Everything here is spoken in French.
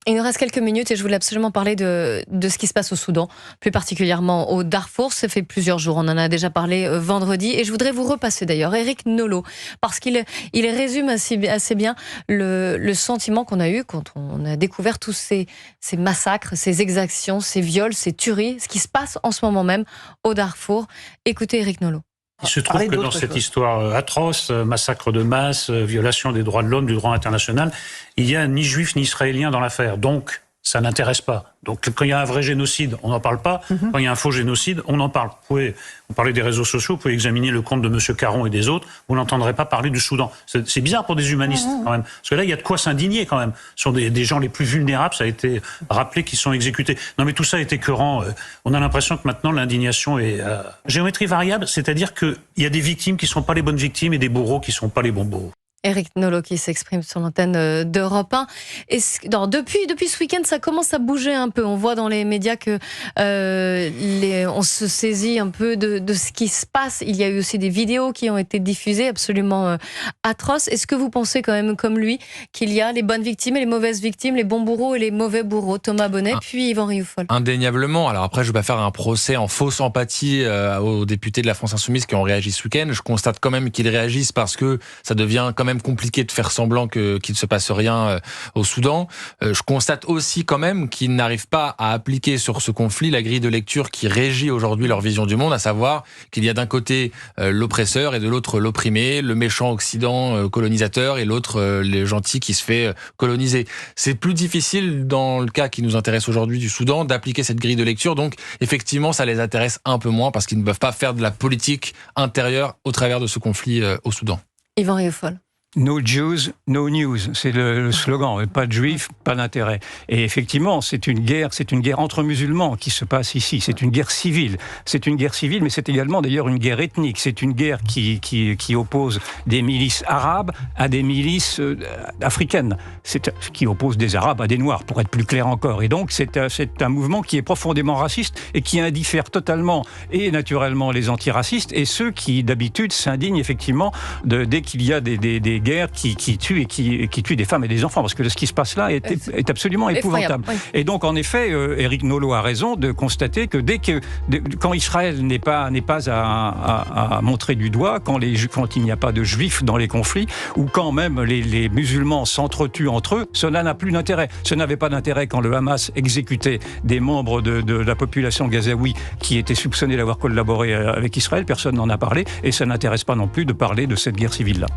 Il nous reste quelques minutes et je voulais absolument parler de ce qui se passe au Soudan, plus particulièrement au Darfour. Ça fait plusieurs jours, on en a déjà parlé vendredi, et je voudrais vous repasser d'ailleurs Eric Nolot, parce qu'il résume assez bien le sentiment qu'on a eu quand on a découvert tous ces massacres, ces exactions, ces viols, ces tueries, ce qui se passe en ce moment même au Darfour. Écoutez Eric Nolot. Il se trouve que dans cette histoire atroce, massacre de masse, violation des droits de l'homme, du droit international, il n'y a ni juif ni israélien dans l'affaire. Donc, ça n'intéresse pas. Donc, quand il y a un vrai génocide, on n'en parle pas. Quand il y a un faux génocide, on en parle. Vous parlez des réseaux sociaux, vous pouvez examiner le compte de M. Caron et des autres, vous n'entendrez pas parler du Soudan. C'est bizarre pour des humanistes, quand même. Parce que là, il y a de quoi s'indigner, quand même. Ce sont des gens les plus vulnérables, ça a été rappelé, qui sont exécutés. Non, mais tout ça est écœurant. On a l'impression que maintenant, l'indignation est géométrie variable, c'est-à-dire qu'il y a des victimes qui ne sont pas les bonnes victimes et des bourreaux qui ne sont pas les bons bourreaux. Eric Nolot qui s'exprime sur l'antenne d'Europe 1. Depuis ce week-end, ça commence à bouger un peu. On voit dans les médias que on se saisit un peu de ce qui se passe. Il y a eu aussi des vidéos qui ont été diffusées absolument atroces. Est-ce que vous pensez quand même, comme lui, qu'il y a les bonnes victimes et les mauvaises victimes, les bons bourreaux et les mauvais bourreaux? Thomas Bonnet, puis Yvan Rioufol. Indéniablement. Alors après, je ne vais pas faire un procès en fausse empathie aux députés de la France Insoumise qui ont réagi ce week-end. Je constate quand même qu'ils réagissent parce que ça devient quand même compliqué de faire semblant qu'il ne se passe rien au Soudan. Je constate aussi quand même qu'ils n'arrivent pas à appliquer sur ce conflit la grille de lecture qui régit aujourd'hui leur vision du monde, à savoir qu'il y a d'un côté l'oppresseur et de l'autre l'opprimé, le méchant Occident colonisateur et l'autre le gentil qui se fait coloniser. C'est plus difficile dans le cas qui nous intéresse aujourd'hui du Soudan d'appliquer cette grille de lecture, donc effectivement ça les intéresse un peu moins parce qu'ils ne peuvent pas faire de la politique intérieure au travers de ce conflit au Soudan. Yvan Rioufol. No Jews, no news, c'est le slogan. Pas de juifs, pas d'intérêt. Et effectivement, c'est une guerre entre musulmans qui se passe ici. C'est une guerre civile. C'est une guerre civile, mais c'est également d'ailleurs une guerre ethnique. C'est une guerre qui oppose des milices arabes à des milices africaines. Qui oppose des arabes à des noirs, pour être plus clair encore. Et donc, c'est un mouvement qui est profondément raciste et qui indiffère totalement et naturellement les antiracistes et ceux qui, d'habitude, s'indignent effectivement dès qu'il y a des guerres qui tuent et qui tuent des femmes et des enfants, parce que ce qui se passe là est absolument épouvantable. Oui. Et donc, en effet, Eric Nolot a raison de constater que quand Israël n'est pas à montrer du doigt, quand il n'y a pas de juifs dans les conflits, ou quand même les musulmans s'entretuent entre eux, cela n'a plus d'intérêt. Ce n'avait pas d'intérêt quand le Hamas exécutait des membres de la population gazaoui qui étaient soupçonnés d'avoir collaboré avec Israël. Personne n'en a parlé, et ça n'intéresse pas non plus de parler de cette guerre civile-là.